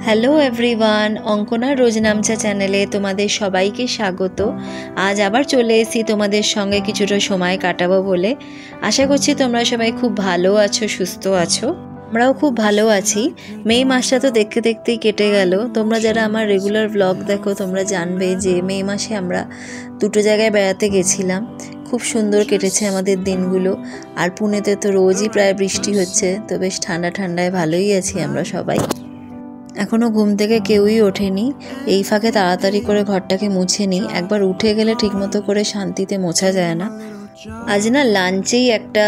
Hello everyone, অঙ্কনার রোজ নামচা চ্যানেলে তোমাদের সবাইকে স্বাগত। আজ আবার চলে এসেছি তোমাদের সঙ্গে কিছুটা সময় কাটাবো বলে। আশা করছি তোমরা সবাই খুব ভালো আছো, সুস্থ আছো। আমরাও খুব ভালো আছি। মে মাসটা তো দেখতে দেখতেই কেটে গেল। তোমরা যারা আমার রেগুলার ব্লগ দেখো তোমরা জানবে যে মে মাসে আমরা দুটো জায়গায় বেড়াতে গেছিলাম। খুব সুন্দর কেটেছে আমাদের দিনগুলো। আর পুনেতে তো রোজই প্রায় বৃষ্টি হচ্ছে, তো বেশ ঠান্ডা ঠান্ডায় ভালোই আছি আমরা সবাই। এখনও ঘুম থেকে কেউই ওঠেনি। এই ফাঁকে তাড়াতাড়ি করে ঘরটাকে মুছে নিই, একবার উঠে গেলে ঠিকমতো করে শান্তিতে মোছা যায় না। আজ না লাঞ্চেই একটা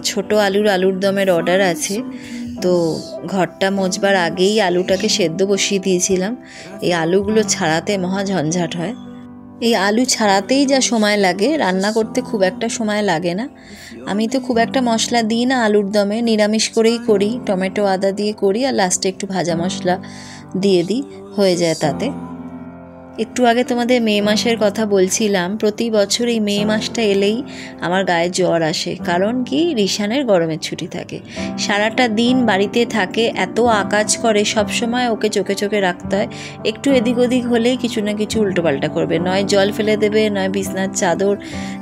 ছোট আলুর দমের অর্ডার আছে, তো ঘরটা মোছবার আগেই আলুটাকে সেদ্ধ বসিয়ে দিয়েছিলাম। এই আলুগুলো ছাড়াতে মহা ঝঞ্ঝাট হয়। এই আলু ছাড়াতেই যা সময় লাগে, রান্না করতে খুব একটা সময় লাগে না। আমি তো খুব একটা মশলা দিই না আলুর দমে, নিরামিষ করেই করি, টমেটো আদা দিয়ে করি আর লাস্টে একটু ভাজা মশলা দিয়ে দিই, হয়ে যায় তাতে। একটু আগে তোমাদের মে মাসের কথা বলছিলাম। প্রতি বছর এই মে মাসটা এলেই আমার গায়ে জ্বর আসে। কারণ কি, রিশানের গরমের ছুটি থাকে, সারাটা দিন বাড়িতে থাকে, এত আকাজ করে, সব সময় ওকে চোখে চোখে রাখতে হয়। একটু এদিক ওদিক হলেই কিছু না কিছু উল্টোপাল্টা করবে, নয় জল ফেলে দেবে, নয় বিছনার চাদর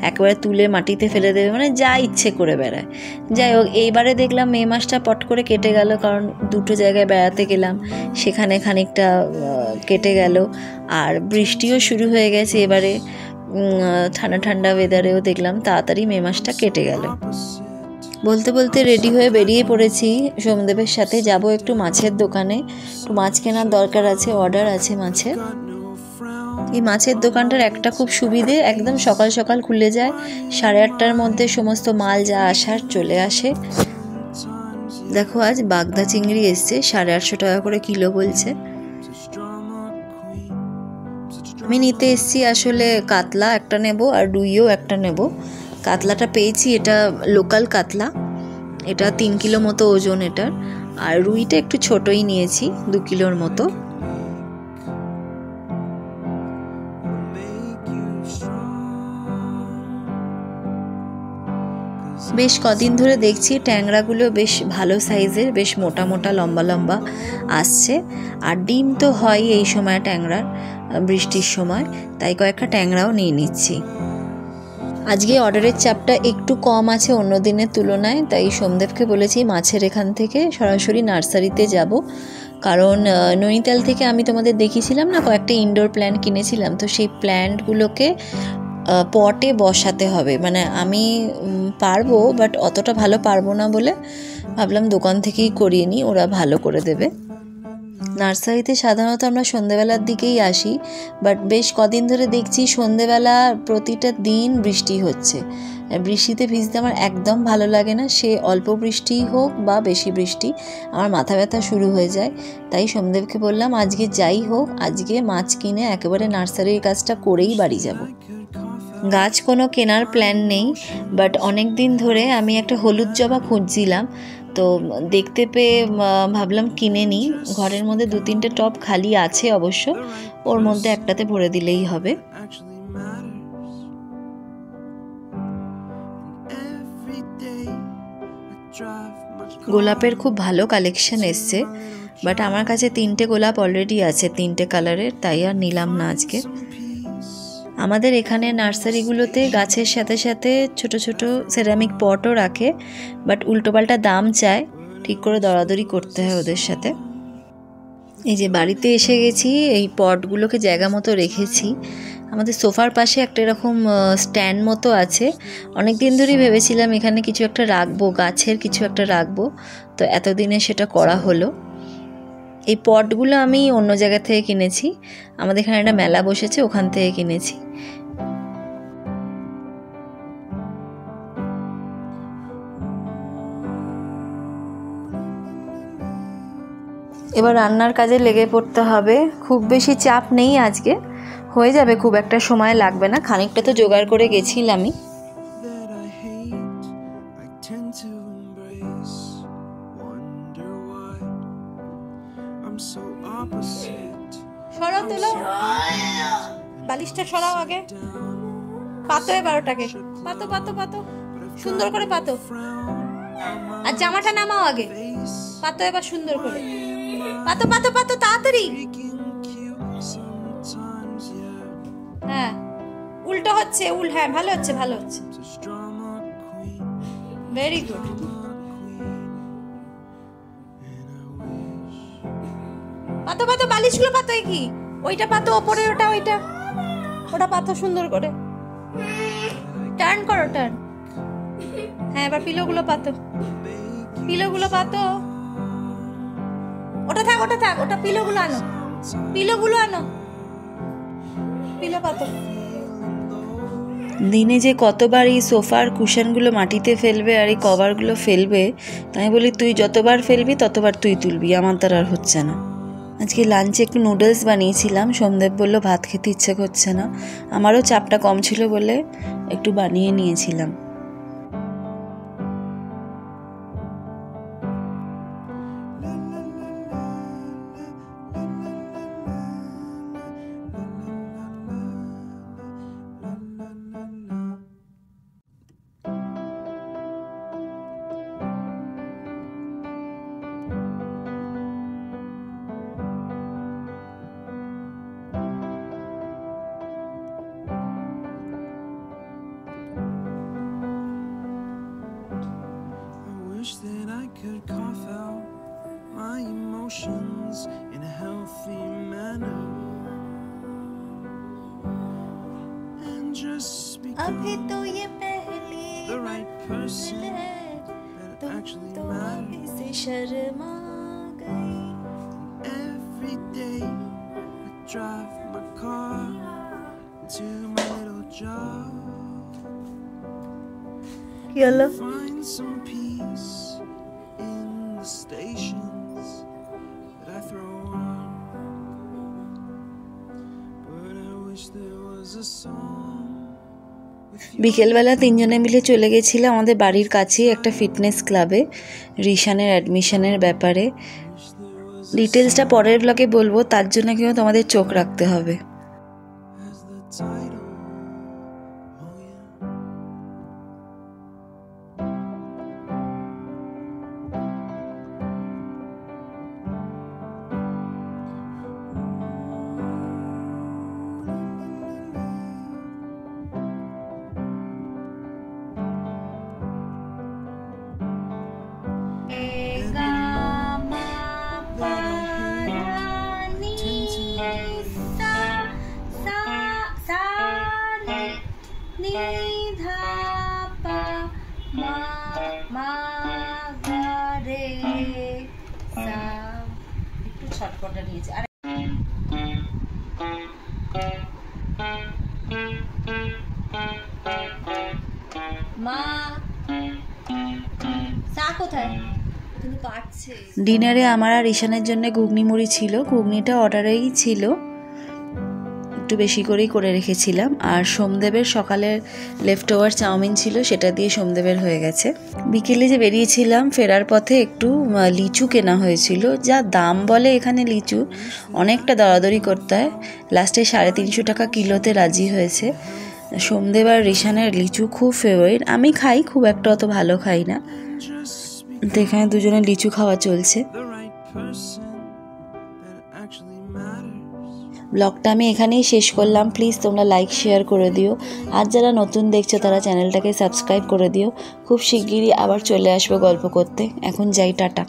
একেবারে তুলে মাটিতে ফেলে দেবে, মানে যা ইচ্ছে করে বেড়ায়। যাই হোক, এইবারে দেখলাম মে মাসটা পট করে কেটে গেল, কারণ দুটো জায়গায় বেড়াতে গেলাম, সেখানে খানিকটা কেটে গেল। আর বৃষ্টিও শুরু হয়ে গেছে এবারে, ঠান্ডা ঠান্ডা ওয়েদারেও দেখলাম তাড়াতাড়ি মে মাসটা কেটে গেল। বলতে বলতে রেডি হয়ে বেরিয়ে পড়েছি। সোমদেবের সাথে যাব একটু মাছের দোকানে, একটু মাছ কেনার দরকার আছে, অর্ডার আছে মাছের। এই মাছের দোকানটার একটা খুব সুবিধে, একদম সকাল সকাল খুলে যায়, 8:30টার মধ্যে সমস্ত মাল যা আসার চলে আসে। দেখো আজ বাগদা চিংড়ি এসছে, 850 টাকা করে কিলো বলছে। আমি নিতে এসেছি আসলে কাতলা একটা নেব আর রুইও একটা নেব। কাতলাটা পেয়েছি, এটা লোকাল কাতলা, এটা 3 কিলো মতো ওজন এটার। আর রুইটা একটু ছোটই নিয়েছি, 2 কিলোর মতো। বেশ কদিন ধরে দেখছি ট্যাংরাগুলো বেশ ভালো সাইজের, বেশ মোটা মোটা লম্বা লম্বা আসছে। আর ডিম তো হয় এই সময় ট্যাংরার, বৃষ্টির সময়, তাই কয়েকটা ট্যাংরাও নিয়ে নিচ্ছি। আজকে অর্ডারের চাপটা একটু কম আছে অন্য দিনের তুলনায়, তাই সোমদেবকে বলেছি মাছের এখান থেকে সরাসরি নার্সারিতে যাব। কারণ নৈনিতাল থেকে আমি তোমাদের দেখিয়েছিলাম না, কয়েকটা ইনডোর প্ল্যান্ট কিনেছিলাম, তো সেই প্ল্যান্টগুলোকে পটে বসাতে হবে। মানে আমি পারবো, বাট অতটা ভালো পারবো না বলে ভাবলাম দোকান থেকেই করিয়ে নিই, ওরা ভালো করে দেবে। নার্সারিতে সাধারণত আমরা সন্ধেবেলার দিকেই আসি, বাট বেশ কদিন ধরে দেখছি সন্ধেবেলা প্রতিটা দিন বৃষ্টি হচ্ছে। বৃষ্টিতে ভিজতে আমার একদম ভালো লাগে না, সে অল্প বৃষ্টি হোক বা বেশি বৃষ্টি, আমার মাথা ব্যথা শুরু হয়ে যায়। তাই সোমদেবকে বললাম আজকে যাই হোক, আজকে মাছ কিনে একেবারে নার্সারির কাজটা করেই বাড়ি যাব। গাছ কোনো কেনার প্ল্যান নেই, বাট অনেক দিন ধরে আমি একটা হলুদ জবা খুঁজছিলাম, তো দেখতে পেয়ে ভাবলাম কিনে নিই। ঘরের মধ্যে 2-3টে টব খালি আছে অবশ্য, ওর মধ্যে একটাতে ভরে দিলেই হবে। গোলাপের খুব ভালো কালেকশন এসছে, বাট আমার কাছে 3টে গোলাপ অলরেডি আছে, 3টে কালারের, তাই আর নিলাম না আজকে। আমাদের এখানে নার্সারিগুলোতে গাছের সাথে সাথে ছোট ছোট সেরামিক পটও রাখে, বাট উল্টোপাল্টা দাম চায়, ঠিক করে দরাদরি করতে হয় ওদের সাথে। এই যে বাড়িতে এসে গেছি, এই পটগুলোকে জায়গা মতো রেখেছি। আমাদের সোফার পাশে একটা এরকম স্ট্যান্ড মতো আছে। অনেক দিন ধরেই ভেবেছিলাম এখানে কিছু একটা রাখবো, গাছের কিছু একটা রাখবো, তো এতদিনে সেটা করা হলো। এই পটগুলো আমি অন্য জায়গা থেকে কিনেছি, আমাদের এখানে একটা মেলা বসেছে, ওখান থেকে কিনেছি। এবার রান্নার কাজে লেগে পড়তে হবে। খুব বেশি চাপ নেই আজকে, হয়ে যাবে, খুব একটা সময় লাগবে না। খানিকটা তো জোগাড় করে গেছিলামই। সরাও, তোলো বালিশটা, সরাও আগে, পাতো এবারটাকে, পাতো পাতো পাতো, সুন্দর করে পাতো। আর জামাটা নামাও আগে, পাতো এবার সুন্দর করে। পাতো পাতো পাতো তাড়াতাড়ি। হ্যাঁ উল্টো হচ্ছে, হ্যাঁ ভালো হচ্ছে ভালো হচ্ছে, ভেরি গুড। পাতো পাতো বালিশগুলো পাতো, কি ওইটা পাতো ওপরে, ওইটা পাতো সুন্দর করে, টার্ন করো টার্ন। হ্যাঁ এবার পিলোগুলো পাতো, পিলোগুলো পাতো। ওটা থাক ওটা পিলোগুলো আনো, পিলো পাতো। দিনে যে কতবার এই সোফার কুশনগুলো মাটিতে ফেলবে আর এই কভারগুলো ফেলবে, তাই বলি তুই যতবার ফেলবি ততবার তুই তুলবি, আমার দ্বারা আর হচ্ছে না। আজকে লাঞ্চে একটু নুডলস বানিয়েছিলাম, সোমদেব বলল ভাত খেতে ইচ্ছে করছে না, আমারও চাপটা কম ছিল বলে একটু বানিয়ে নিয়েছিলাম। Wish that I could cough out my emotions in a healthy manner and just become the right person that actually matters. Every day I drive my car to my little job. Find some peace in the stations that I throw on, but I wish there was a song. বিকেলবেলা তিনজনে মিলে চলে গেছিলাম আমাদের বাড়ির কাছেই একটা fitness ক্লাবে রিশানের অ্যাডমিশনের ব্যাপারে। ডিটেলসটা পরের ব্লগে বলবো, তার জন্য কিন্তু তোমাদের চোখ রাখতে হবে। ছটপটা নিয়েছে আর মা চা কোথায়? ডিনারে আমার আর ঈশানের জন্য ঘুগনি মুড়ি ছিল, ঘুগনিটা অর্ডারেই ছিল, একটু বেশি করেই করে রেখেছিলাম। আর সোমদেবের সকালের লেফট ওভার চাউমিন ছিল, সেটা দিয়ে সোমদেবের হয়ে গেছে। বিকেলে যে বেরিয়েছিলাম ফেরার পথে একটু লিচু কেনা হয়েছিল, যা দাম বলে এখানে লিচু, অনেকটা দরাদরি করতে হয়, লাস্টে 350 টাকা কিলোতে রাজি হয়েছে। সোমদেব আর ঋষানের লিচু খুব ফেভারিট, আমি খাই, খুব একটা অত ভালো খাই না, তো এখানে দুজনে লিচু খাওয়া চলছে। ব্লগটা আমি এখানেই শেষ করলাম, প্লিজ তোমরা লাইক শেয়ার করে দিও, আর যারা নতুন দেখছো তারা চ্যানেলটাকে সাবস্ক্রাইব করে দিও। খুব শিগগিরই আবার চলে আসবো গল্প করতে, এখন যাই, টাটা।